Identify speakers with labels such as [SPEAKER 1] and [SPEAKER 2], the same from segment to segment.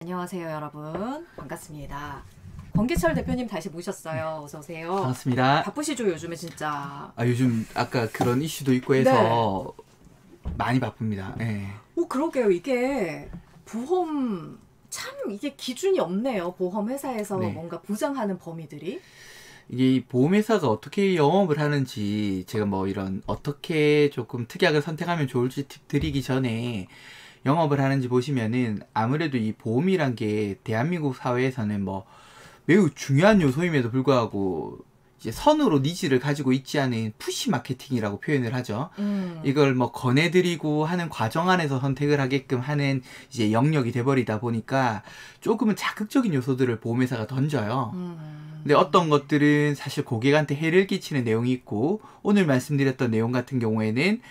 [SPEAKER 1] 안녕하세요, 여러분. 반갑습니다. 권기철 대표님 다시 모셨어요. 어서 오세요.
[SPEAKER 2] 반갑습니다.
[SPEAKER 1] 바쁘시죠, 요즘에 진짜.
[SPEAKER 2] 요즘 아까 그런 이슈도 있고 해서 많이 바쁩니다. 네.
[SPEAKER 1] 그러게요. 이게 보험 참 이게 기준이 없네요. 보험 회사에서 뭔가 보장하는 범위들이.
[SPEAKER 2] 이게 보험회사가 어떻게 영업을 하는지 제가 뭐 이런 어떻게 조금 특약을 선택하면 좋을지 팁 드리기 전에 영업을 하는지 보시면은 아무래도 이 보험이란 게 대한민국 사회에서는 뭐 매우 중요한 요소임에도 불구하고 이제 선으로 니즈를 가지고 있지 않은 푸시 마케팅이라고 표현을 하죠. 이걸 뭐 권해드리고 하는 과정 안에서 선택을 하게끔 하는 이제 영역이 돼버리다 보니까 조금은 자극적인 요소들을 보험회사가 던져요. 근데 어떤 것들은 사실 고객한테 해를 끼치는 내용이 있고 오늘 말씀드렸던 내용 같은 경우에는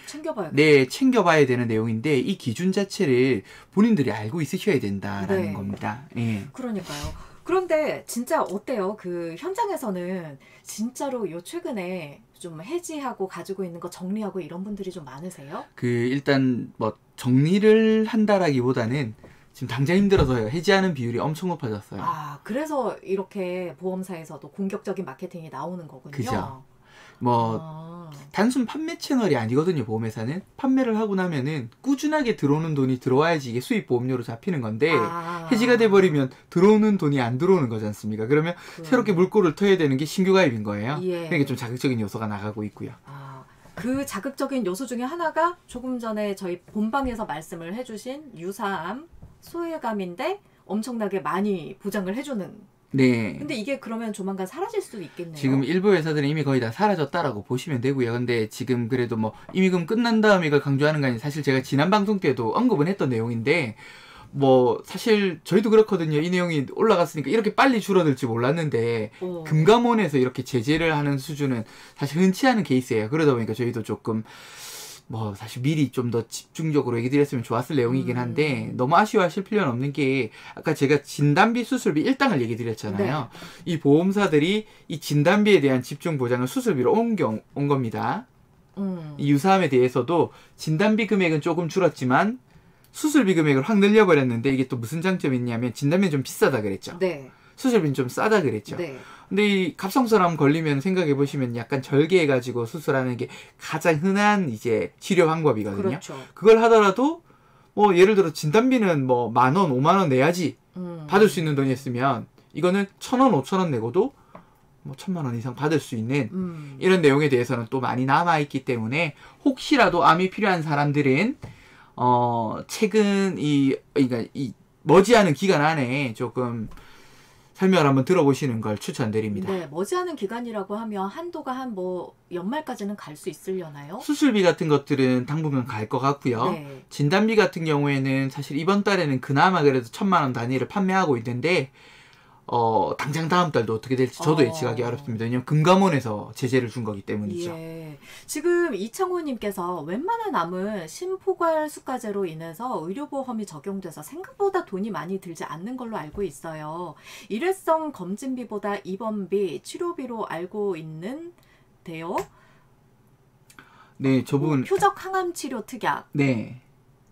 [SPEAKER 2] 챙겨봐야 되는 내용인데 이 기준 자체를 본인들이 알고 있으셔야 된다라는 겁니다. 예.
[SPEAKER 1] 그러니까요. 그런데 진짜 어때요? 그 현장에서는 진짜로 요 최근에 좀 해지하고 가지고 있는 거 정리하고 이런 분들이 좀 많으세요?
[SPEAKER 2] 일단 뭐 정리를 한다라기보다는 지금 당장 힘들어서 해지하는 비율이 엄청 높아졌어요.
[SPEAKER 1] 그래서 이렇게 보험사에서도 공격적인 마케팅이 나오는 거군요.
[SPEAKER 2] 그죠. 단순 판매 채널이 아니거든요. 보험회사는 판매를 하고 나면은 꾸준하게 들어오는 돈이 들어와야지 이게 수입 보험료로 잡히는 건데 해지가 돼버리면 들어오는 돈이 안 들어오는 거지 않습니까? 그러면 새롭게 물꼬를 터야 되는 게 신규 가입인 거예요. 그러니까 좀 자극적인 요소가 나가고 있고요.
[SPEAKER 1] 그 자극적인 요소 중에 하나가 조금 전에 저희 본방에서 말씀을 해주신 유사암, 소외감인데 엄청나게 많이 보장을 해주는. 근데 이게 그러면 조만간 사라질 수도 있겠네요.
[SPEAKER 2] 지금 일부 회사들은 이미 거의 다 사라졌다라고 보시면 되고요. 근데 지금 그래도 뭐 이미 그럼 끝난 다음 이걸 강조하는 거 아니에요. 사실 제가 지난 방송 때도 언급은 했던 내용인데 뭐 사실 저희도 그렇거든요. 이 내용이 올라갔으니까 이렇게 빨리 줄어들지 몰랐는데 금감원에서 이렇게 제재를 하는 수준은 사실 흔치 않은 케이스예요. 그러다 보니까 저희도 조금 뭐 사실 미리 좀 더 집중적으로 얘기 드렸으면 좋았을 내용이긴 한데 너무 아쉬워하실 필요는 없는 게 아까 제가 진단비 수술비 일당을 얘기 드렸잖아요. 이 보험사들이 이 진단비에 대한 집중 보장을 수술비로 온 겁니다. 이 유사암에 대해서도 진단비 금액은 조금 줄었지만 수술비 금액을 확 늘려버렸는데 이게 또 무슨 장점이 있냐면 진단비는 좀 비싸다 그랬죠. 수술비는 좀 싸다 그랬죠. 근데 이 갑상선암 걸리면 생각해 보시면 약간 절개해가지고 수술하는 게 가장 흔한 이제 치료 방법이거든요. 그걸 하더라도 뭐 예를 들어 진단비는 뭐 10,000원, 50,000원 내야지 받을 수 있는 돈이었으면 이거는 1,000원, 5,000원 내고도 뭐 1,000,000원 이상 받을 수 있는 이런 내용에 대해서는 또 많이 남아있기 때문에 혹시라도 암이 필요한 사람들은 최근 그러니까 이 머지않은 기간 안에 조금 설명을 한번 들어보시는 걸 추천드립니다.
[SPEAKER 1] 머지않은 기간이라고 하면 한도가 한 뭐 연말까지는 갈 수 있으려나요?
[SPEAKER 2] 수술비 같은 것들은 당분간 갈 것 같고요. 진단비 같은 경우에는 사실 이번 달에는 그나마 그래도 1,000,000원 단위를 판매하고 있는데 당장 다음 달도 어떻게 될지 저도 예측하기 어렵습니다. 왜냐면 금감원에서 제재를 준 거기 때문이죠.
[SPEAKER 1] 지금 이창호님께서 웬만한 암은 심포괄수가제로 인해서 의료보험이 적용돼서 생각보다 돈이 많이 들지 않는 걸로 알고 있어요. 일회성 검진비보다 입원비, 치료비로 알고 있는데요.
[SPEAKER 2] 저분
[SPEAKER 1] 표적 항암 치료 특약.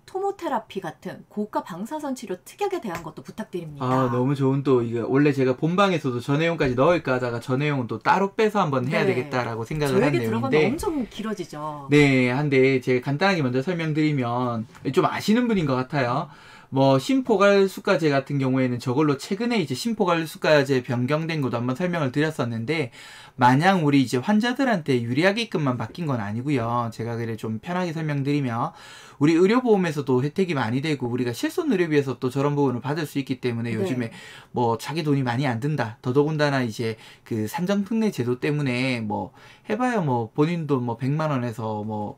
[SPEAKER 1] 토모테라피 같은 고가 방사선 치료 특약에 대한 것도 부탁드립니다.
[SPEAKER 2] 너무 좋은 또 이거 원래 제가 본방에서도 저 내용까지 넣을까 하다가 저 내용은 또 따로 빼서 한번 해야 되겠다라고 생각을 한 내용인데
[SPEAKER 1] 들어가면 엄청 길어지죠.
[SPEAKER 2] 한데 제가 간단하게 먼저 설명드리면 좀 아시는 분인 것 같아요. 뭐 심포괄수가제 같은 경우에는 저걸로 최근에 이제 심포괄수가제 변경된 것도 한번 설명을 드렸었는데 마냥 우리 이제 환자들한테 유리하게끔만 바뀐 건 아니고요. 제가 그래 좀 편하게 설명드리면 우리 의료보험에서도 혜택이 많이 되고 우리가 실손의료비에서 또 저런 부분을 받을 수 있기 때문에 요즘에 뭐 자기 돈이 많이 안 든다. 더더군다나 이제 그 산정특례 제도 때문에 뭐 해봐야 뭐 본인도 뭐 100,000원에서 뭐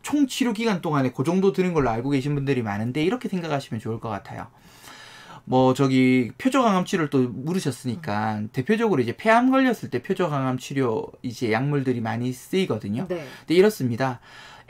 [SPEAKER 2] 총 치료 기간 동안에 그 정도 드는 걸로 알고 계신 분들이 많은데 이렇게 생각하시면 좋을 것 같아요. 뭐 저기 표적항암 치료를 또 물으셨으니까 대표적으로 이제 폐암 걸렸을 때 표적항암 치료 이제 약물들이 많이 쓰이거든요. 근데 이렇습니다.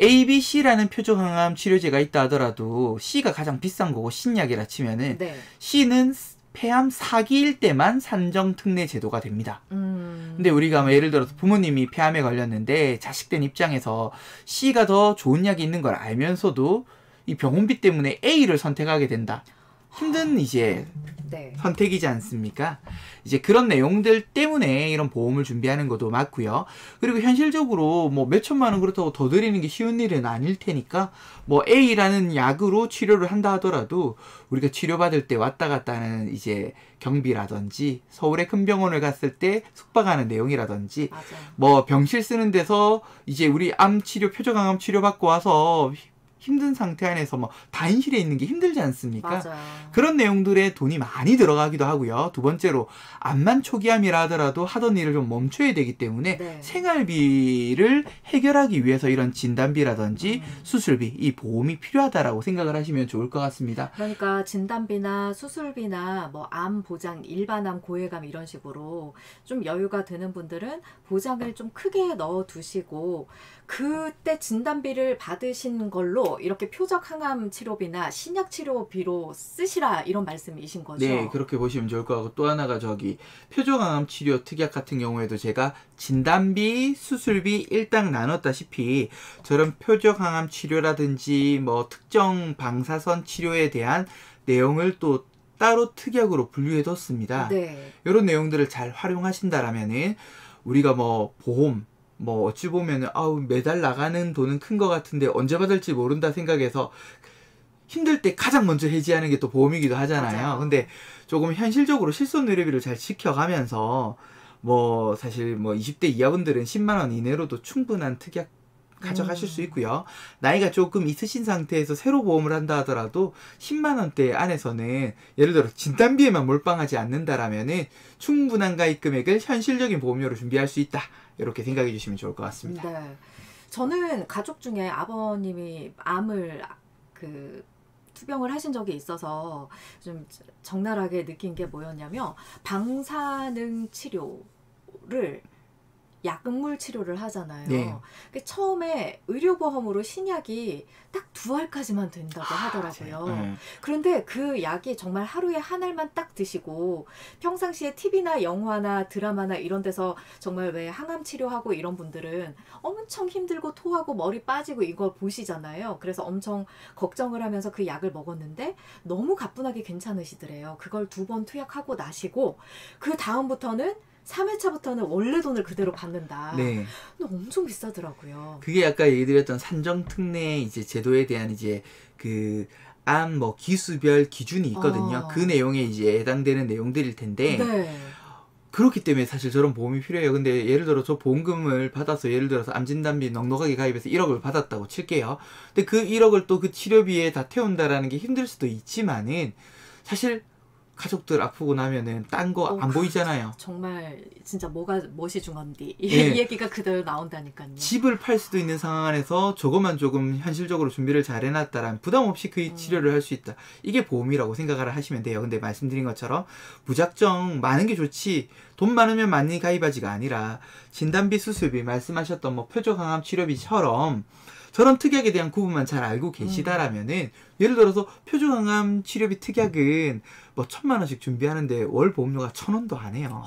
[SPEAKER 2] A, B, C라는 표적항암 치료제가 있다 하더라도 C가 가장 비싼 거고 신약이라 치면은 C는 폐암 4기일 때만 산정특례 제도가 됩니다. 근데 우리가 뭐 예를 들어서 부모님이 폐암에 걸렸는데 자식된 입장에서 C가 더 좋은 약이 있는 걸 알면서도 이 병원비 때문에 A를 선택하게 된다. 힘든 이제
[SPEAKER 1] 네.
[SPEAKER 2] 선택이지 않습니까? 이제 그런 내용들 때문에 이런 보험을 준비하는 것도 맞고요. 그리고 현실적으로 뭐 몇천만 원 그렇다고 더 드리는 게 쉬운 일은 아닐 테니까 뭐 A라는 약으로 치료를 한다 하더라도 우리가 치료받을 때 왔다 갔다 하는 이제 경비라든지 서울의 큰 병원을 갔을 때 숙박하는 내용이라든지
[SPEAKER 1] 맞아요.
[SPEAKER 2] 뭐 병실 쓰는 데서 이제 우리 암 치료, 표적암 치료 받고 와서 힘든 상태 안에서 뭐 다인실에 있는 게 힘들지 않습니까?
[SPEAKER 1] 맞아요.
[SPEAKER 2] 그런 내용들에 돈이 많이 들어가기도 하고요. 두 번째로 암만 초기암이라 하더라도 하던 일을 좀 멈춰야 되기 때문에
[SPEAKER 1] 네.
[SPEAKER 2] 생활비를 해결하기 위해서 이런 진단비라든지 수술비, 이 보험이 필요하다라고 생각을 하시면 좋을 것 같습니다.
[SPEAKER 1] 그러니까 진단비나 수술비나 뭐 암 보장, 일반암, 고액암 이런 식으로 좀 여유가 되는 분들은 보장을 좀 크게 넣어 두시고 그때 진단비를 받으신 걸로 이렇게 표적 항암 치료비나 신약 치료비로 쓰시라 이런 말씀이신 거죠?
[SPEAKER 2] 네, 그렇게 보시면 좋을 것 같고 또 하나가 저기 표적암 치료 특약 같은 경우에도 제가 진단비, 수술비 일당 나눴다시피 저런 표적항암 치료라든지 뭐 특정 방사선 치료에 대한 내용을 또 따로 특약으로 분류해뒀습니다.
[SPEAKER 1] 네.
[SPEAKER 2] 이런 내용들을 잘 활용하신다라면은 우리가 뭐 보험 뭐 어찌 보면은 아우 매달 나가는 돈은 큰 것 같은데 언제 받을지 모른다 생각해서 힘들 때 가장 먼저 해지하는 게 또 보험이기도 하잖아요.
[SPEAKER 1] 맞아요.
[SPEAKER 2] 근데 조금 현실적으로 실손 의료비를 잘 지켜가면서 뭐 사실 뭐 20대 이하분들은 10만 원 이내로도 충분한 특약 가져가실 수 있고요. 나이가 조금 있으신 상태에서 새로 보험을 한다 하더라도 10만 원대 안에서는 예를 들어 진단비에만 몰빵하지 않는다라면은 충분한 가입 금액을 현실적인 보험료로 준비할 수 있다. 이렇게 생각해 주시면 좋을 것 같습니다.
[SPEAKER 1] 네. 저는 가족 중에 아버님이 암을 투병을 하신 적이 있어서 좀 적나라하게 느낀 게 뭐였냐면 방사능 치료를 약물 치료를 하잖아요.
[SPEAKER 2] 네.
[SPEAKER 1] 처음에 의료보험으로 신약이 딱 2알까지만 된다고 하더라고요.
[SPEAKER 2] 네.
[SPEAKER 1] 그런데 그 약이 정말 하루에 한 알만 딱 드시고 평상시에 TV나 영화나 드라마나 이런 데서 정말 왜 항암 치료하고 이런 분들은 엄청 힘들고 토하고 머리 빠지고 이걸 보시잖아요. 그래서 엄청 걱정을 하면서 그 약을 먹었는데 너무 가뿐하게 괜찮으시더래요. 그걸 2번 투약하고 나시고 그 다음부터는 3회차부터는 원래 돈을 그대로 받는다.
[SPEAKER 2] 네.
[SPEAKER 1] 근데 엄청 비싸더라고요.
[SPEAKER 2] 그게 아까 얘기 드렸던 산정특례 이제 제도에 대한 이제 그 암 뭐 기수별 기준이 있거든요. 그 내용에 이제 해당되는 내용들일 텐데
[SPEAKER 1] 네.
[SPEAKER 2] 그렇기 때문에 사실 저런 보험이 필요해요. 근데 예를 들어 저 보험금을 받아서 예를 들어서 암진단비 넉넉하게 가입해서 1억을 받았다고 칠게요. 근데 그 1억을 또 그 치료비에 다 태운다라는 게 힘들 수도 있지만은 사실 가족들 아프고 나면은 딴 거 안 보이잖아요.
[SPEAKER 1] 정말 진짜 무엇이 중요한디 이
[SPEAKER 2] 예.
[SPEAKER 1] 얘기가 그대로 나온다니까요.
[SPEAKER 2] 집을 팔 수도 있는 상황 안에서 저것만 조금 현실적으로 준비를 잘 해놨다라면 부담 없이 그 치료를 할 수 있다. 이게 보험이라고 생각을 하시면 돼요. 근데 말씀드린 것처럼 무작정 많은 게 좋지 돈 많으면 많이 가입하지가 아니라 진단비, 수술비, 말씀하셨던 뭐 표적항암 치료비처럼 저런 특약에 대한 구분만 잘 알고 계시다라면은 예를 들어서 표적항암 치료비 특약은 뭐 1,000만 원씩 준비하는데 월 보험료가 1,000원도 안 해요.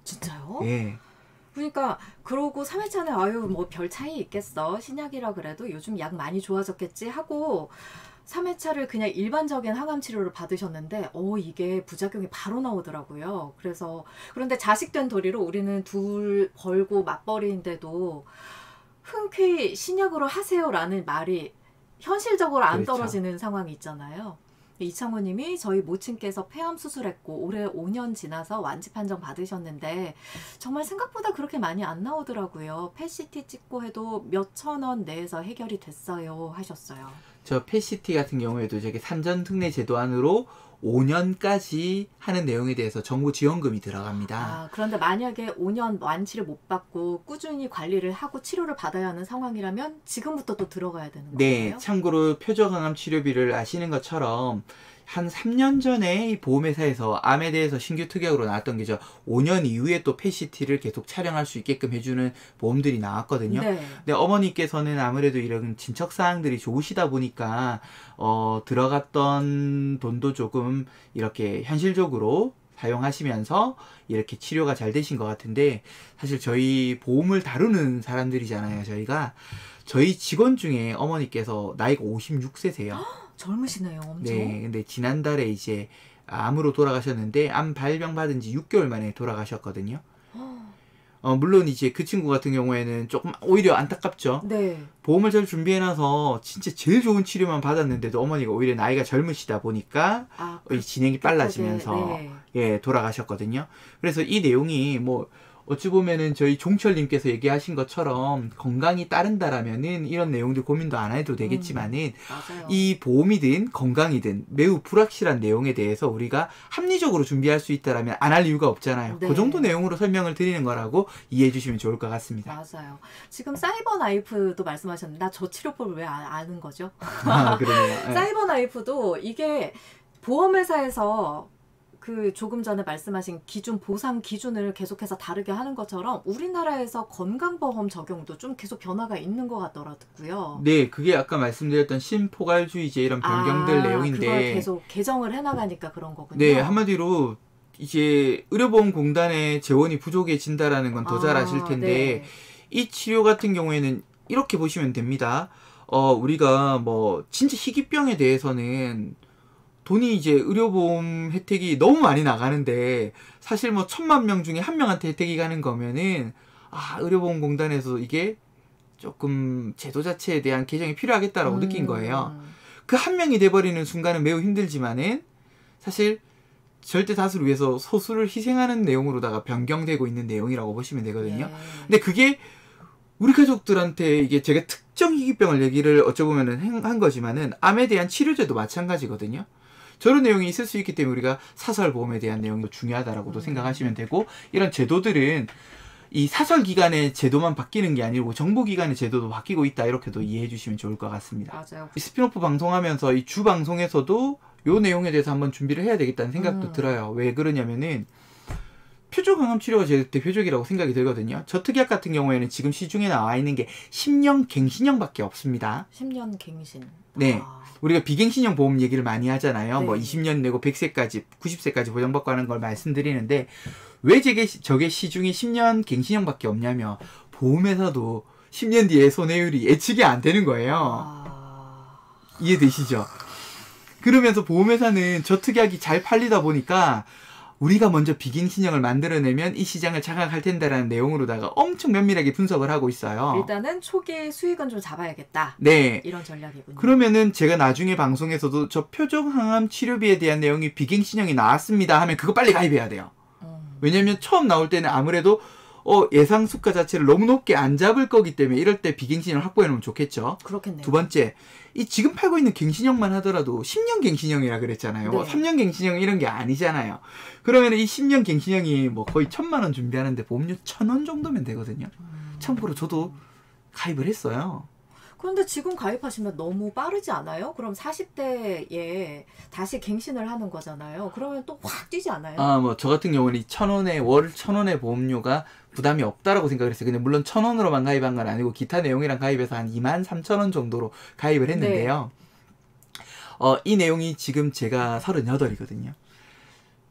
[SPEAKER 1] 진짜요?
[SPEAKER 2] 예.
[SPEAKER 1] 그러니까 그러고 3회차는 아유 뭐 별 차이 있겠어. 신약이라 그래도 요즘 약 많이 좋아졌겠지 하고 3회차를 그냥 일반적인 항암 치료를 받으셨는데 이게 부작용이 바로 나오더라고요. 그런데 자식된 도리로 우리는 둘 벌고 맞벌이인데도 흔쾌히 신약으로 하세요라는 말이 현실적으로 안
[SPEAKER 2] 그렇죠.
[SPEAKER 1] 떨어지는 상황이 있잖아요. 이창호님이 저희 모친께서 폐암 수술했고 올해 5년 지나서 완치 판정 받으셨는데 정말 생각보다 그렇게 많이 안 나오더라고요. 펫CT 찍고 해도 몇천 원 내에서 해결이 됐어요 하셨어요.
[SPEAKER 2] 저 펫CT 같은 경우에도 저게 산전특례 제도 안으로 5년까지 하는 내용에 대해서 정부 지원금이 들어갑니다.
[SPEAKER 1] 그런데 만약에 5년 완치를 못 받고 꾸준히 관리를 하고 치료를 받아야 하는 상황이라면 지금부터 또 들어가야 되는 거예요?
[SPEAKER 2] 네, 참고로 표적항암 치료비를 아시는 것처럼 한 3년 전에 이 보험회사에서 암에 대해서 신규 특약으로 나왔던 게죠. 5년 이후에 또 펫CT를 계속 촬영할 수 있게끔 해주는 보험들이 나왔거든요.
[SPEAKER 1] 네.
[SPEAKER 2] 근데 어머니께서는 아무래도 이런 진척 사항들이 좋으시다 보니까 들어갔던 돈도 조금 이렇게 현실적으로 사용하시면서 이렇게 치료가 잘 되신 것 같은데 사실 저희 보험을 다루는 사람들이잖아요. 저희 직원 중에 어머니께서 나이가 56세세요.
[SPEAKER 1] 젊으시네요, 엄청.
[SPEAKER 2] 네, 근데 지난달에 이제 암으로 돌아가셨는데 암 발병 받은 지 6개월 만에 돌아가셨거든요. 물론 이제 그 친구 같은 경우에는 조금 오히려 안타깝죠.
[SPEAKER 1] 네.
[SPEAKER 2] 보험을 잘 준비해놔서 진짜 제일 좋은 치료만 받았는데도 어머니가 오히려 나이가 젊으시다 보니까
[SPEAKER 1] 아,
[SPEAKER 2] 이 진행이 빨라지면서
[SPEAKER 1] 네.
[SPEAKER 2] 예, 돌아가셨거든요. 그래서 이 내용이 뭐 어찌 보면은 저희 종철님께서 얘기하신 것처럼 건강이 따른다라면은 이런 내용들 고민도 안 해도 되겠지만은
[SPEAKER 1] 맞아요.
[SPEAKER 2] 이 보험이든 건강이든 매우 불확실한 내용에 대해서 우리가 합리적으로 준비할 수 있다라면 안 할 이유가 없잖아요.
[SPEAKER 1] 네.
[SPEAKER 2] 그 정도 내용으로 설명을 드리는 거라고 이해해 주시면 좋을 것 같습니다.
[SPEAKER 1] 맞아요. 지금 사이버 나이프도 말씀하셨는데 나 저 치료법을 왜 아는 거죠?
[SPEAKER 2] 아, 그러네요. 예.
[SPEAKER 1] 사이버 나이프도 이게 보험회사에서 그 조금 전에 말씀하신 기준 보상 기준을 계속해서 다르게 하는 것처럼 우리나라에서 건강보험 적용도 좀 계속 변화가 있는 것 같더라고요.
[SPEAKER 2] 네, 그게 아까 말씀드렸던 신포괄주의제 이런 변경들
[SPEAKER 1] 그걸
[SPEAKER 2] 내용인데,
[SPEAKER 1] 계속 개정을 해나가니까 그런 거군요.
[SPEAKER 2] 네, 한마디로 이제 의료보험공단의 재원이 부족해진다라는 건 더 잘 아실 텐데,
[SPEAKER 1] 네.
[SPEAKER 2] 이 치료 같은 경우에는 이렇게 보시면 됩니다. 우리가 뭐 진짜 희귀병에 대해서는 돈이 이제 의료보험 혜택이 너무 많이 나가는데 사실 뭐 1,000만 명 중에 한 명한테 혜택이 가는 거면은 의료보험공단에서 이게 조금 제도 자체에 대한 개정이 필요하겠다라고 느낀 거예요. 그 한 명이 돼버리는 순간은 매우 힘들지만은 사실 절대 다수를 위해서 소수를 희생하는 내용으로다가 변경되고 있는 내용이라고 보시면 되거든요.
[SPEAKER 1] 네.
[SPEAKER 2] 근데 그게 우리 가족들한테 이게 제가 특정 희귀병을 얘기를 어쩌보면은 한 거지만은 암에 대한 치료제도 마찬가지거든요. 저런 내용이 있을 수 있기 때문에 우리가 사설보험에 대한 내용도 중요하다라고도 생각하시면 되고, 이런 제도들은 이 사설기관의 제도만 바뀌는 게 아니고 정보기관의 제도도 바뀌고 있다, 이렇게도 이해해 주시면 좋을 것 같습니다.
[SPEAKER 1] 맞아요.
[SPEAKER 2] 이 스피노프 방송하면서 이 주 방송에서도 요 내용에 대해서 한번 준비를 해야 되겠다는 생각도 들어요. 왜 그러냐면은 표적항암 치료가 제 대표적이라고 생각이 들거든요. 저 특약 같은 경우에는 지금 시중에 나와 있는 게 10년 갱신형밖에 없습니다.
[SPEAKER 1] 10년 갱신.
[SPEAKER 2] 네. 우리가 비갱신형 보험 얘기를 많이 하잖아요.
[SPEAKER 1] 네.
[SPEAKER 2] 뭐 20년 내고 100세까지, 90세까지 보장받고 하는 걸 말씀드리는데, 왜 저게 시중에 10년 갱신형밖에 없냐면 보험회사도 10년 뒤에 손해율이 예측이 안 되는 거예요. 이해되시죠? 그러면서 보험회사는 저 특약이 잘 팔리다 보니까 우리가 먼저 비갱신형을 만들어내면 이 시장을 장악할 텐다라는 내용으로다가 엄청 면밀하게 분석을 하고 있어요.
[SPEAKER 1] 일단은 초기 수익은 좀 잡아야겠다.
[SPEAKER 2] 네.
[SPEAKER 1] 이런 전략이군요.
[SPEAKER 2] 그러면은 제가 나중에 방송에서도 저 표적항암 치료비에 대한 내용이 비갱신형이 나왔습니다 하면 그거 빨리 가입해야 돼요. 왜냐면 처음 나올 때는 아무래도 예상 수가 자체를 너무 높게 안 잡을 거기 때문에 이럴 때 비갱신형을 확보해 놓으면 좋겠죠.
[SPEAKER 1] 그렇겠네요.
[SPEAKER 2] 두 번째, 이 지금 팔고 있는 갱신형만 하더라도 10년 갱신형이라 그랬잖아요.
[SPEAKER 1] 네.
[SPEAKER 2] 뭐 3년 갱신형 이런 게 아니잖아요. 그러면 이 10년 갱신형이 뭐 거의 1,000만 원 준비하는데 보험료 1,000원 정도면 되거든요. 참고로 저도 가입을 했어요.
[SPEAKER 1] 그런데 지금 가입하시면 너무 빠르지 않아요? 그럼 40대에 다시 갱신을 하는 거잖아요. 그러면 또 확 뛰지 않아요?
[SPEAKER 2] 뭐 저 같은 경우는 이 1,000원에 월 1,000원의 보험료가 부담이 없다라고 생각을 했어요. 근데 물론 1,000원으로만 가입한 건 아니고 기타 내용이랑 가입해서 한 23,000원 정도로 가입을 했는데요. 이 내용이 지금 제가 38이거든요.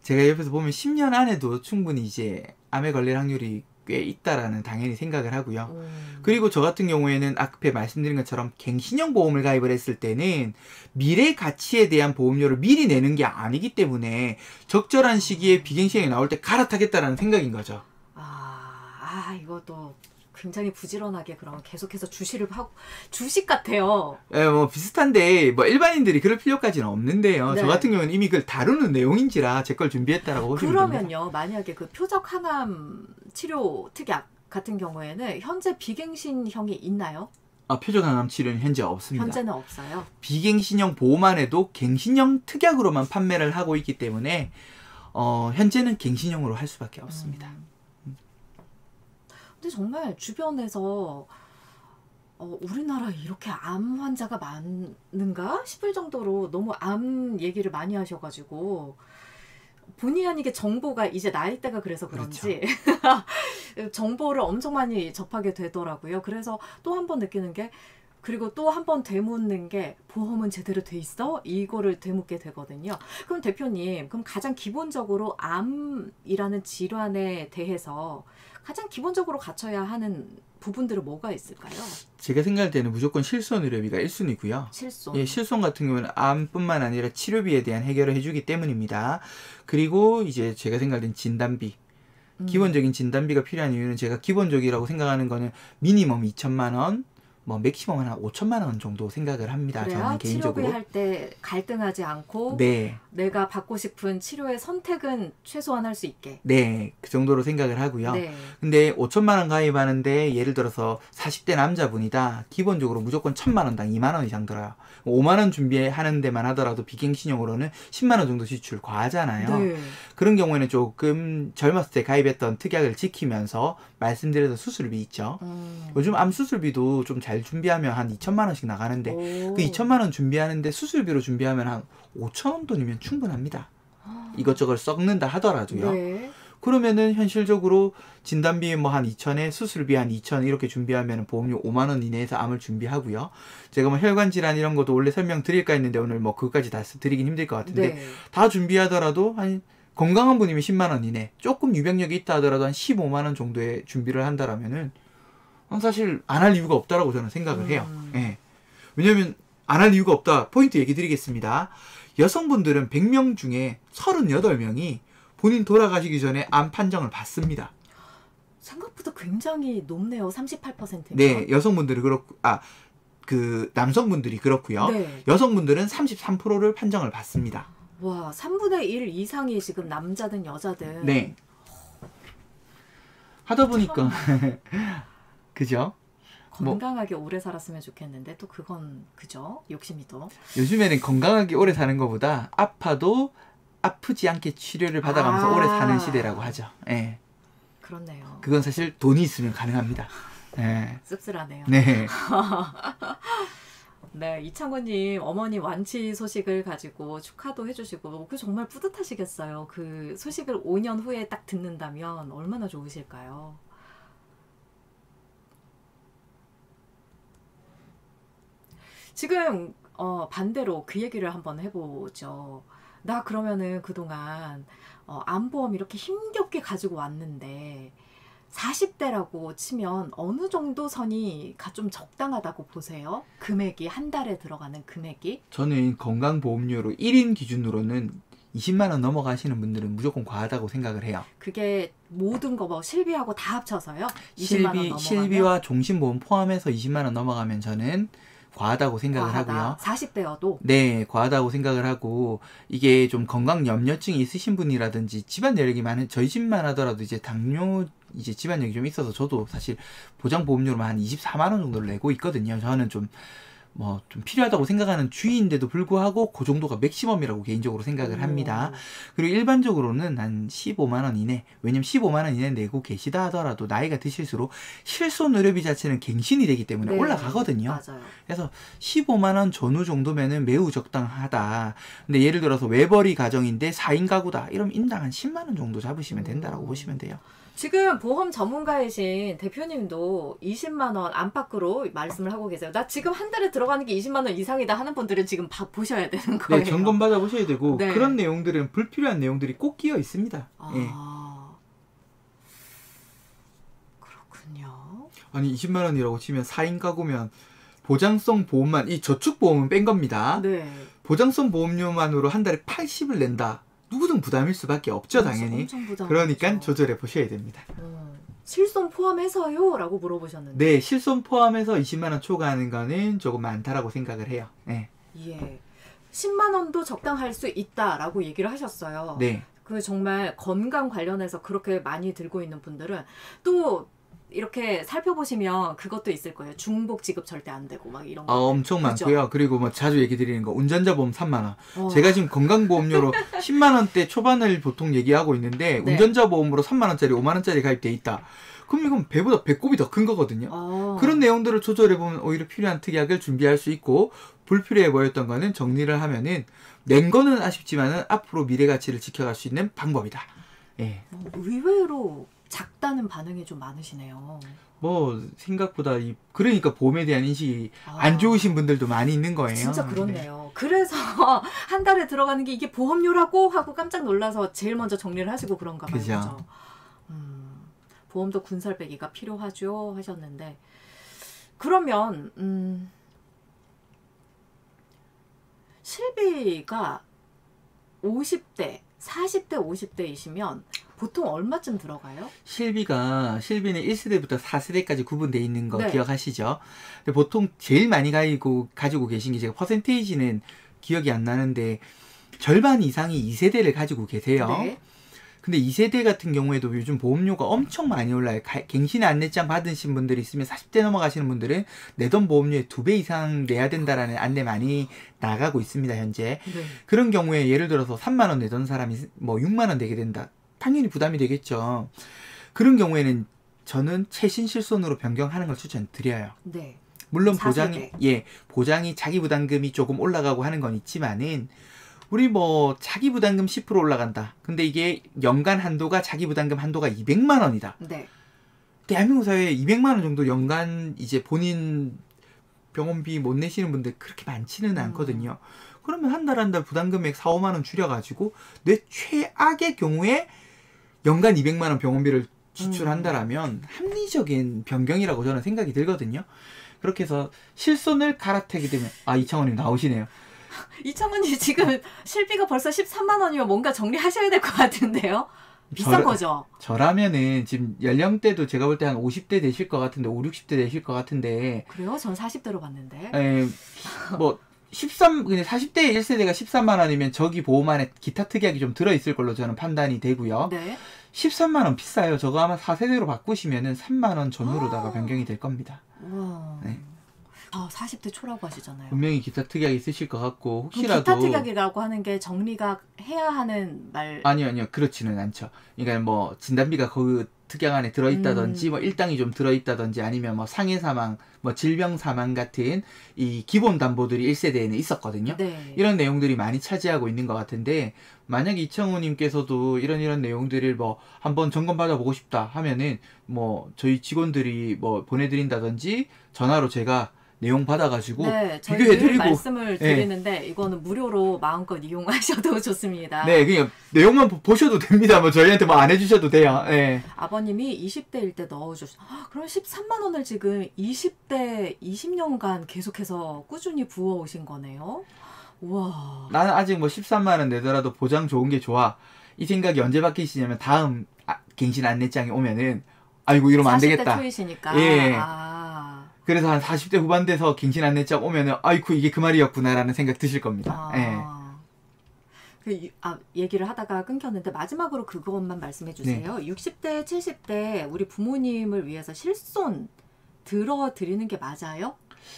[SPEAKER 2] 제가 옆에서 보면 10년 안에도 충분히 이제 암에 걸릴 확률이 꽤 있다라는 당연히 생각을 하고요. 그리고 저 같은 경우에는 앞에 말씀드린 것처럼 갱신형 보험을 가입을 했을 때는 미래 가치에 대한 보험료를 미리 내는 게 아니기 때문에 적절한 시기에 비갱신형이 나올 때 갈아타겠다라는 생각인 거죠.
[SPEAKER 1] 이것도 굉장히 부지런하게 그럼 계속해서 주식을 하고 주식 같아요.
[SPEAKER 2] 뭐 비슷한데 뭐 일반인들이 그럴 필요까지는 없는데요.
[SPEAKER 1] 네.
[SPEAKER 2] 저 같은 경우는 이미 그걸 다루는 내용인지라 제 걸 준비했다라고 보시면 됩니다.
[SPEAKER 1] 그러면요, 만약에 그 표적 항암 치료 특약 같은 경우에는 현재 비갱신형이 있나요?
[SPEAKER 2] 표적항암 치료는 현재 없습니다.
[SPEAKER 1] 현재는 없어요.
[SPEAKER 2] 비갱신형 보험만 해도 갱신형 특약으로만 판매를 하고 있기 때문에 현재는 갱신형으로 할 수밖에 없습니다.
[SPEAKER 1] 근데 정말 주변에서 우리나라에 이렇게 암 환자가 많은가 싶을 정도로 너무 암 얘기를 많이 하셔가지고 본의 아니게 정보가 이제 나이대가 그래서 그런지 정보를 엄청 많이 접하게 되더라고요. 그래서 또 한 번 느끼는 게, 그리고 또 한 번 되묻는 게, 보험은 제대로 돼 있어? 이거를 되묻게 되거든요. 그럼 대표님, 그럼 가장 기본적으로 암이라는 질환에 대해서 가장 기본적으로 갖춰야 하는 부분들은 뭐가 있을까요?
[SPEAKER 2] 제가 생각할 때는 무조건 실손 의료비가 1순위고요.
[SPEAKER 1] 실손.
[SPEAKER 2] 예, 실손 같은 경우는 암뿐만 아니라 치료비에 대한 해결을 해주기 때문입니다. 그리고 이제 제가 생각할 땐 진단비. 기본적인 진단비가 필요한 이유는 제가 기본적이라고 생각하는 거는 미니멈 2천만 원, 뭐 맥시멈 한 5천만 원 정도 생각을 합니다.
[SPEAKER 1] 그래야
[SPEAKER 2] 저는 개인적으로.
[SPEAKER 1] 치료비 할 때 갈등하지 않고
[SPEAKER 2] 네.
[SPEAKER 1] 내가 받고 싶은 치료의 선택은 최소한 할 수 있게.
[SPEAKER 2] 네, 그 정도로 생각을 하고요.
[SPEAKER 1] 네.
[SPEAKER 2] 근데 5천만 원 가입하는데 예를 들어서 40대 남자분이다. 기본적으로 무조건 1,000만 원당 2만 원 이상 들어요. 5만 원 준비하는 데만 하더라도 비갱신용으로는 10만 원 정도 지출 과하잖아요.
[SPEAKER 1] 네.
[SPEAKER 2] 그런 경우에는 조금 젊었을 때 가입했던 특약을 지키면서 말씀드렸던 수술비 있죠. 요즘 암 수술비도 좀 잘 준비하면 한 2천만 원씩 나가는데
[SPEAKER 1] 오.
[SPEAKER 2] 그 2천만 원 준비하는데 수술비로 준비하면 한 5천 원 돈이면 충분합니다. 이것저것 썩는다 하더라도요.
[SPEAKER 1] 네.
[SPEAKER 2] 그러면은 현실적으로 진단비 뭐 한 2천에 수술비 한 2천 이렇게 준비하면 보험료 5만 원 이내에서 암을 준비하고요. 제가 뭐 혈관 질환 이런 것도 원래 설명드릴까 했는데 오늘 뭐 그것까지 다 드리긴 힘들 것 같은데
[SPEAKER 1] 네.
[SPEAKER 2] 다 준비하더라도 한 건강한 분이면 10만 원 이내, 조금 유병력이 있다 하더라도 한 15만 원 정도의 준비를 한다라면은 사실 안 할 이유가 없다라고 저는 생각을 해요. 예. 왜냐면 안 할 이유가 없다. 포인트 얘기 드리겠습니다. 여성분들은 100명 중에 38명이 본인 돌아가시기 전에 암 판정을 받습니다.
[SPEAKER 1] 생각보다 굉장히 높네요. 38%.
[SPEAKER 2] 네, 여성분들이 그렇고, 그 남성분들이 그렇고요.
[SPEAKER 1] 네.
[SPEAKER 2] 여성분들은 33%를 판정을 받습니다.
[SPEAKER 1] 와, 3분의 1 이상이 지금 남자든 여자든.
[SPEAKER 2] 네. 하다 보니까 그죠?
[SPEAKER 1] 건강하게 오래 살았으면 좋겠는데 또 그건 그죠? 욕심이 또.
[SPEAKER 2] 요즘에는 건강하게 오래 사는 것보다 아파도 아프지 않게 치료를 받아가면서 오래 사는 시대라고 하죠. 예.
[SPEAKER 1] 그렇네요.
[SPEAKER 2] 그건 사실 돈이 있으면 가능합니다. 예.
[SPEAKER 1] 씁쓸하네요.
[SPEAKER 2] 네.
[SPEAKER 1] 네, 이창호님 어머니 완치 소식을 가지고 축하도 해주시고 그 정말 뿌듯하시겠어요. 그 소식을 5년 후에 딱 듣는다면 얼마나 좋으실까요? 지금 반대로 그 얘기를 한번 해보죠. 나 그러면은 그동안 암보험 이렇게 힘겹게 가지고 왔는데 40대라고 치면 어느 정도 선이가 좀 적당하다고 보세요? 금액이 한 달에 들어가는 금액이?
[SPEAKER 2] 저는 건강보험료로 1인 기준으로는 20만 원 넘어가시는 분들은 무조건 과하다고 생각을 해요.
[SPEAKER 1] 그게 모든 거 뭐 실비하고 다 합쳐서요? 20만 원 넘어가면?
[SPEAKER 2] 실비와 종신보험 포함해서 20만 원 넘어가면 저는 과하다고 생각을 하고요.
[SPEAKER 1] 40대여도?
[SPEAKER 2] 네, 과하다고 생각을 하고 이게 좀 건강 염려증이 있으신 분이라든지 집안 내력이 많은 저희 집만 하더라도 이제 당뇨 이제 집안력이 좀 있어서 저도 사실 보장보험료로만 한 24만 원 정도를 내고 있거든요. 저는 좀 좀 필요하다고 생각하는 주의인데도 불구하고 그 정도가 맥시멈이라고 개인적으로 생각을 합니다. 그리고 일반적으로는 한 15만 원 이내, 왜냐면 15만 원 이내 내고 계시다 하더라도 나이가 드실수록 실손 의료비 자체는 갱신이 되기 때문에
[SPEAKER 1] 네,
[SPEAKER 2] 올라가거든요.
[SPEAKER 1] 맞아요.
[SPEAKER 2] 그래서 15만 원 전후 정도면은 매우 적당하다. 근데 예를 들어서 외벌이 가정인데 4인 가구다. 이러면 인당 한 10만 원 정도 잡으시면 된다라고 보시면 돼요.
[SPEAKER 1] 지금 보험 전문가이신 대표님도 20만 원 안팎으로 말씀을 하고 계세요. 나 지금 한 달에 들어가는 게 20만 원 이상이다 하는 분들은 지금 보셔야 되는 거예요.
[SPEAKER 2] 네, 점검 받아보셔야 되고
[SPEAKER 1] 네.
[SPEAKER 2] 그런 내용들은 불필요한 내용들이 꼭 끼어 있습니다. 예.
[SPEAKER 1] 그렇군요.
[SPEAKER 2] 아니 20만 원이라고 치면 4인 가구면 보장성 보험만 이 저축보험은 뺀 겁니다.
[SPEAKER 1] 네.
[SPEAKER 2] 보장성 보험료만으로 한 달에 80을 낸다. 누구든 부담일 수밖에 없죠, 당연히.
[SPEAKER 1] 엄청 부담이죠.
[SPEAKER 2] 그러니까 조절해 보셔야 됩니다.
[SPEAKER 1] 실손 포함해서요? 라고 물어보셨는데.
[SPEAKER 2] 네, 실손 포함해서 20만 원 초과하는 거는 조금 많다라고 생각을 해요. 네.
[SPEAKER 1] 예. 10만 원도 적당할 수 있다라고 얘기를 하셨어요.
[SPEAKER 2] 네.
[SPEAKER 1] 그 정말 건강 관련해서 그렇게 많이 들고 있는 분들은 또 이렇게 살펴보시면 그것도 있을 거예요. 중복 지급 절대 안 되고 막 이런 거.
[SPEAKER 2] 엄청
[SPEAKER 1] 그죠?
[SPEAKER 2] 많고요. 그리고 뭐 자주 얘기 드리는 거 운전자 보험 3만 원. 제가 지금 건강보험료로 10만 원대 초반을 보통 얘기하고 있는데
[SPEAKER 1] 네.
[SPEAKER 2] 운전자 보험으로 3만 원짜리, 5만 원짜리 가입돼 있다. 그럼 이건 배보다 배꼽이 더 큰 거거든요. 그런 내용들을 조절해 보면 오히려 필요한 특약을 준비할 수 있고 불필요해 보였던 거는 정리를 하면은 낸 거는 아쉽지만은 앞으로 미래 가치를 지켜갈 수 있는 방법이다. 예.
[SPEAKER 1] 의외로 작다는 반응이 좀 많으시네요.
[SPEAKER 2] 뭐 생각보다 그러니까 보험에 대한 인식이 안 좋으신 분들도 많이 있는 거예요.
[SPEAKER 1] 진짜 그렇네요. 그래서 한 달에 들어가는 게 이게 보험료라고 하고 깜짝 놀라서 제일 먼저 정리를 하시고 그런가 봐요.
[SPEAKER 2] 그죠.
[SPEAKER 1] 그죠? 보험도 군설배기가 필요하죠 하셨는데 그러면 실비가 50대, 40대, 50대이시면 보통 얼마쯤 들어가요?
[SPEAKER 2] 실비는 1세대부터 4세대까지 구분되어 있는 거
[SPEAKER 1] 네.
[SPEAKER 2] 기억하시죠? 근데 보통 제일 많이 가지고 계신 게 제가 퍼센테이지는 기억이 안 나는데 절반 이상이 2세대를 가지고 계세요.
[SPEAKER 1] 네.
[SPEAKER 2] 근데 2세대 같은 경우에도 요즘 보험료가 엄청 많이 올라요. 갱신 안내장 받으신 분들이 있으면 40대 넘어가시는 분들은 내던 보험료의 2배 이상 내야 된다라는 안내 많이 나가고 있습니다, 현재.
[SPEAKER 1] 네.
[SPEAKER 2] 그런 경우에 예를 들어서 3만 원 내던 사람이 뭐 6만 원 내게 된다. 당연히 부담이 되겠죠. 그런 경우에는 저는 최신 실손으로 변경하는 걸 추천드려요.
[SPEAKER 1] 네.
[SPEAKER 2] 물론
[SPEAKER 1] 4세대.
[SPEAKER 2] 보장이 자기 부담금이 조금 올라가고 하는 건 있지만은 우리 뭐 자기 부담금 10% 올라간다. 근데 이게 연간 한도가 자기 부담금 한도가 200만 원이다.
[SPEAKER 1] 네.
[SPEAKER 2] 대한민국 사회에 200만 원 정도 연간 이제 본인 병원비 못 내시는 분들 그렇게 많지는 않거든요. 그러면 한 달 부담 금액 4, 5만 원 줄여가지고 내 최악의 경우에 연간 200만 원 병원비를 지출한다라면 합리적인 변경이라고 저는 생각이 들거든요. 그렇게 해서 실손을 갈아타게 되면 이창원님 나오시네요.
[SPEAKER 1] 이창훈님 지금 실비가 벌써 13만 원이면 뭔가 정리하셔야 될 것 같은데요? 비싼 거죠?
[SPEAKER 2] 저라면은 지금 연령대도 제가 볼 때 한 50대 되실 것 같은데 5, 60대 되실 것 같은데
[SPEAKER 1] 그래요? 전 40대로 봤는데.
[SPEAKER 2] 뭐 40대 1세대가 13만 원이면 저기 보험 안에 기타 특약이 좀 들어있을 걸로 저는 판단이 되고요.
[SPEAKER 1] 네.
[SPEAKER 2] 13만 원 비싸요. 저거 아마 4세대로 바꾸시면은 3만 원 전후로다가 변경이 될 겁니다.
[SPEAKER 1] 우와.
[SPEAKER 2] 네.
[SPEAKER 1] 40대 초라고 하시잖아요.
[SPEAKER 2] 분명히 기타 특약이 있으실 것 같고
[SPEAKER 1] 그럼
[SPEAKER 2] 혹시라도
[SPEAKER 1] 기타 특약이라고 하는 게 정리가 해야 하는 말.
[SPEAKER 2] 아니요 그렇지는 않죠. 그러니까 뭐 진단비가 그 특약 안에 들어있다든지 뭐 일당이 좀 들어있다든지 아니면 뭐 상해 사망, 뭐 질병 사망 같은 이 기본 담보들이 1세대에는 있었거든요.
[SPEAKER 1] 네.
[SPEAKER 2] 이런 내용들이 많이 차지하고 있는 것 같은데 만약에 이창호님께서도 이런 내용들을 뭐 한번 점검 받아보고 싶다 하면은 뭐 저희 직원들이 뭐 보내드린다든지 전화로 제가 내용 받아가지고
[SPEAKER 1] 네, 저희
[SPEAKER 2] 비교해드리고
[SPEAKER 1] 말씀을 드리는데 이거는 무료로 마음껏 이용하셔도 좋습니다.
[SPEAKER 2] 네, 그냥 내용만 보셔도 됩니다. 뭐 저희한테 뭐 안 해주셔도 돼요. 네.
[SPEAKER 1] 아버님이 20대일 때 넣어주셨. 그럼 13만 원을 지금 20대 20년간 계속해서 꾸준히 부어오신 거네요. 우와.
[SPEAKER 2] 나는 아직 뭐 13만 원 내더라도 보장 좋은 게 좋아. 이 생각이 언제 바뀌시냐면 다음 갱신 안내장이 오면은 아이고 이러면 안 되겠다.
[SPEAKER 1] 40대 초이시니까.
[SPEAKER 2] 예. 그래서 한 40대 후반 돼서 갱신 안내장 오면은 아이쿠 이게 그 말이었구나라는 생각 드실 겁니다.
[SPEAKER 1] 얘기를 하다가 끊겼는데 마지막으로 그것만 말씀해 주세요. 60대, 70대 우리 부모님을 위해서 실손 들어드리는 게 맞아요?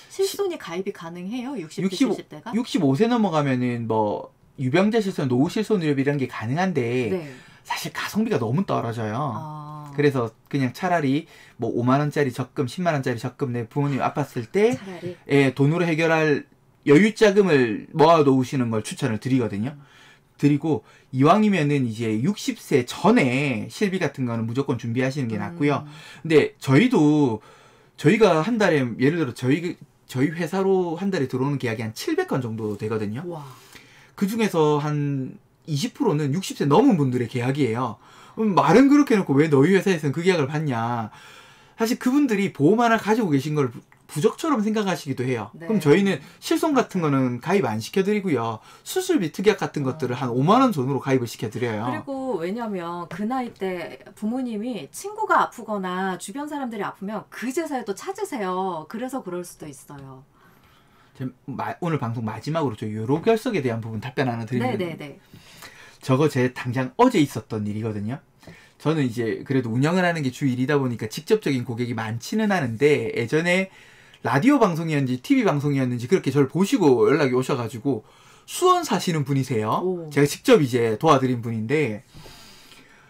[SPEAKER 1] 실손이 가입이 가능해요? 60대, 70대가?
[SPEAKER 2] 65세 넘어가면은 뭐 유병자 실손, 노후 실손 의료비 이런 게 가능한데
[SPEAKER 1] 네.
[SPEAKER 2] 사실 가성비가 너무 떨어져요. 그래서 그냥 차라리 뭐 5만 원짜리 적금, 10만 원짜리 적금 내 부모님 아팠을 때 돈으로 해결할 여유 자금을 모아 놓으시는 걸 추천을 드리거든요. 드리고 이왕이면은 이제 60세 전에 실비 같은 거는 무조건 준비하시는 게 낫고요. 근데 저희가 한 달에 예를 들어 저희 회사로 한 달에 들어오는 계약이 한 700건 정도 되거든요.
[SPEAKER 1] 와.
[SPEAKER 2] 그 중에서 한 20%는 60세 넘은 분들의 계약이에요. 말은 그렇게 해놓고 왜 너희 회사에서는 그 계약을 받냐. 사실 그분들이 보험 하나 가지고 계신 걸 부적처럼 생각하시기도 해요.
[SPEAKER 1] 네.
[SPEAKER 2] 그럼 저희는 실손 같은 거는 가입 안 시켜드리고요. 수술비 특약 같은 것들을 한 5만 원 전후로 가입을 시켜드려요.
[SPEAKER 1] 그리고 왜냐면 그 나이 때 부모님이 친구가 아프거나 주변 사람들이 아프면 그제서야 또 찾으세요. 그래서 그럴 수도 있어요.
[SPEAKER 2] 오늘 방송 마지막으로 저 요로결석에 대한 부분 답변 하나 드리면
[SPEAKER 1] 네네네.
[SPEAKER 2] 저거 제 당장 어제 있었던 일이거든요. 저는 이제 그래도 운영을 하는 게 주 일이다 보니까 직접적인 고객이 많지는 않은데 예전에 라디오 방송이었는지 TV 방송이었는지 그렇게 저를 보시고 연락이 오셔가지고 수원 사시는 분이세요. 제가 직접 이제 도와드린 분인데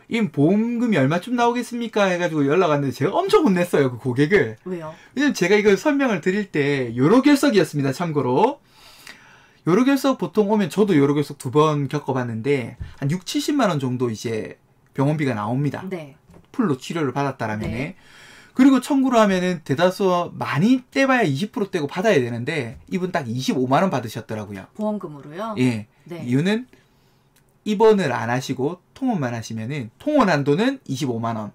[SPEAKER 2] 이 보험금이 얼마쯤 나오겠습니까? 해가지고 연락 왔는데 제가 엄청 혼냈어요. 그 고객을.
[SPEAKER 1] 왜요?
[SPEAKER 2] 왜냐면 제가 이걸 설명을 드릴 때 요로결석이었습니다. 참고로. 요로결석 보통 오면 저도 요로결석 2번 겪어봤는데 한 6, 70만 원 정도 이제 병원비가 나옵니다.
[SPEAKER 1] 네.
[SPEAKER 2] 풀로 치료를 받았다라면.
[SPEAKER 1] 네.
[SPEAKER 2] 그리고 청구를 하면은 대다수 많이 떼봐야 20% 떼고 받아야 되는데 이분 딱 25만 원 받으셨더라고요.
[SPEAKER 1] 보험금으로요?
[SPEAKER 2] 예.
[SPEAKER 1] 네.
[SPEAKER 2] 이유는 입원을 안 하시고 통원만 하시면은 통원 한도는 25만 원.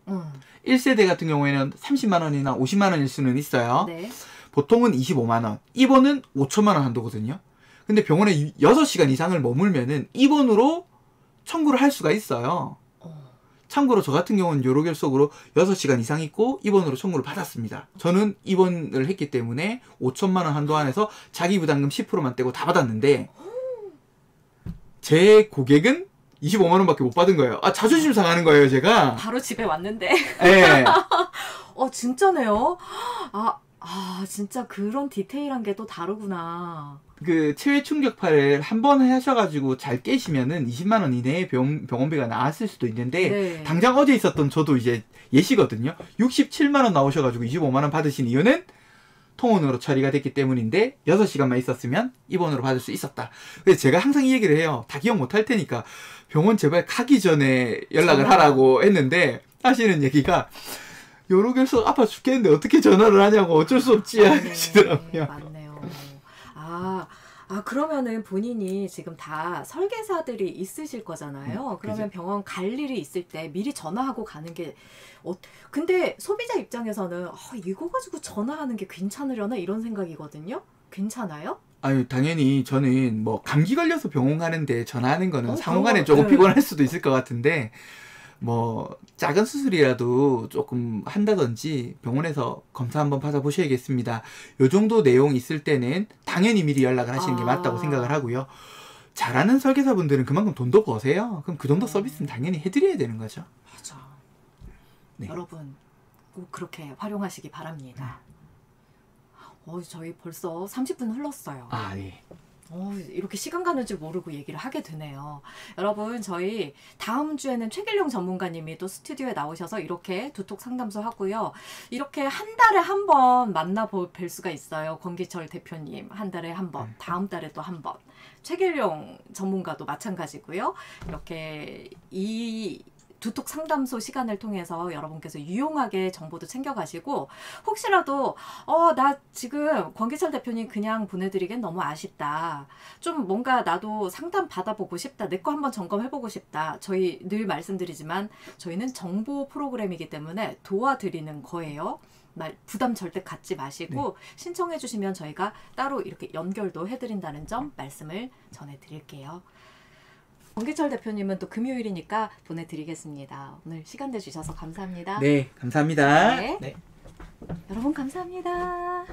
[SPEAKER 2] 1세대 같은 경우에는 30만 원이나 50만 원일 수는 있어요.
[SPEAKER 1] 네.
[SPEAKER 2] 보통은 25만 원. 입원은 5천만 원 한도거든요. 근데 병원에 6시간 이상을 머물면은 입원으로 청구를 할 수가 있어요. 참고로 저 같은 경우는 요로결석으로 6시간 이상 있고 입원으로 청구를 받았습니다. 저는 입원을 했기 때문에 5천만 원 한도 안에서 자기 부담금 10%만 떼고 다 받았는데 제 고객은 25만 원밖에 못 받은 거예요. 아, 자존심 상하는 거예요, 제가.
[SPEAKER 1] 바로 집에 왔는데.
[SPEAKER 2] 네.
[SPEAKER 1] 진짜네요. 진짜 그런 디테일한 게 또 다르구나.
[SPEAKER 2] 그 체외 충격파를 한 번 하셔가지고 잘 깨시면은 20만 원 이내에 병원비가 나왔을 수도 있는데
[SPEAKER 1] 네.
[SPEAKER 2] 당장 어제 있었던 저도 이제 예시거든요. 67만 원 나오셔가지고 25만 원 받으신 이유는 통원으로 처리가 됐기 때문인데 6시간만 있었으면 입원으로 받을 수 있었다. 그래서 제가 항상 이 얘기를 해요. 다 기억 못 할 테니까 병원 제발 가기 전에 연락을 하라고 했는데 하시는 얘기가 요로결석 아파 죽겠는데 어떻게 전화를 하냐고 어쩔 수 없지 하시더라고요.
[SPEAKER 1] 맞네요. 그러면은 본인이 지금 다 설계사들이 있으실 거잖아요. 그러면
[SPEAKER 2] 그죠.
[SPEAKER 1] 병원 갈 일이 있을 때 미리 전화하고 가는 게, 근데 소비자 입장에서는 이거 가지고 전화하는 게 괜찮으려나 이런 생각이거든요. 괜찮아요?
[SPEAKER 2] 아유, 당연히 저는 뭐 감기 걸려서 병원 가는데 전화하는 거는 상호간에
[SPEAKER 1] 그럼,
[SPEAKER 2] 조금
[SPEAKER 1] 네.
[SPEAKER 2] 피곤할 수도 있을 것 같은데 뭐 작은 수술이라도 조금 한다든지 병원에서 검사 한번 받아보셔야겠습니다. 요 정도 내용 있을 때는 당연히 미리 연락을 하시는 게 맞다고 생각을 하고요. 잘하는 설계사분들은 그만큼 돈도 버세요. 그럼 그 정도 서비스는 당연히 해드려야 되는 거죠.
[SPEAKER 1] 맞아.
[SPEAKER 2] 네.
[SPEAKER 1] 여러분 꼭 그렇게 활용하시기 바랍니다. 저희 벌써 30분 흘렀어요.
[SPEAKER 2] 아, 예.
[SPEAKER 1] 이렇게 시간 가는 줄 모르고 얘기를 하게 되네요. 여러분, 저희 다음 주에는 최길용 전문가님이 또 스튜디오에 나오셔서 이렇게 두톡 상담소 하고요. 이렇게 한 달에 한 번 뵐 수가 있어요. 권기철 대표님 한 달에 한 번, 다음 달에 또 한 번. 최길용 전문가도 마찬가지고요. 이렇게 이 두톡 상담소 시간을 통해서 여러분께서 유용하게 정보도 챙겨가시고, 혹시라도 나 지금 권기철 대표님 그냥 보내드리기엔 너무 아쉽다, 좀 뭔가 나도 상담 받아보고 싶다, 내 거 한번 점검해보고 싶다, 저희 늘 말씀드리지만 저희는 정보 프로그램이기 때문에 도와드리는 거예요. 부담 절대 갖지 마시고 신청해 주시면 저희가 따로 이렇게 연결도 해드린다는 점 말씀을 전해드릴게요. 권기철 대표님은 또 금요일이니까 보내드리겠습니다. 오늘 시간 내주셔서 감사합니다.
[SPEAKER 2] 네, 감사합니다.
[SPEAKER 1] 네. 여러분 감사합니다.